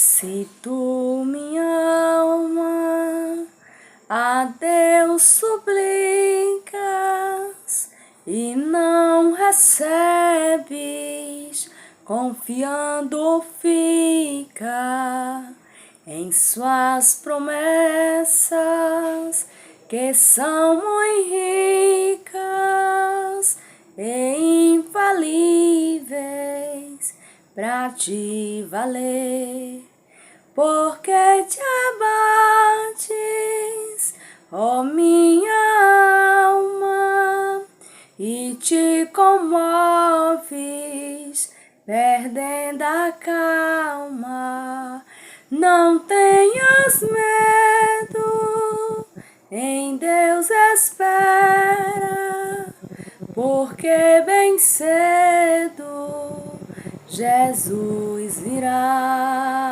Se tu, minha alma, a Deus suplicas e não recebes, confiando fica em suas promessas, que são muito ricas e infalíveis pra te valer. Porque te abates, ó minha alma, e te comoves, perdendo a calma. Não tenhas medo, em Deus espera, porque bem cedo Jesus virá.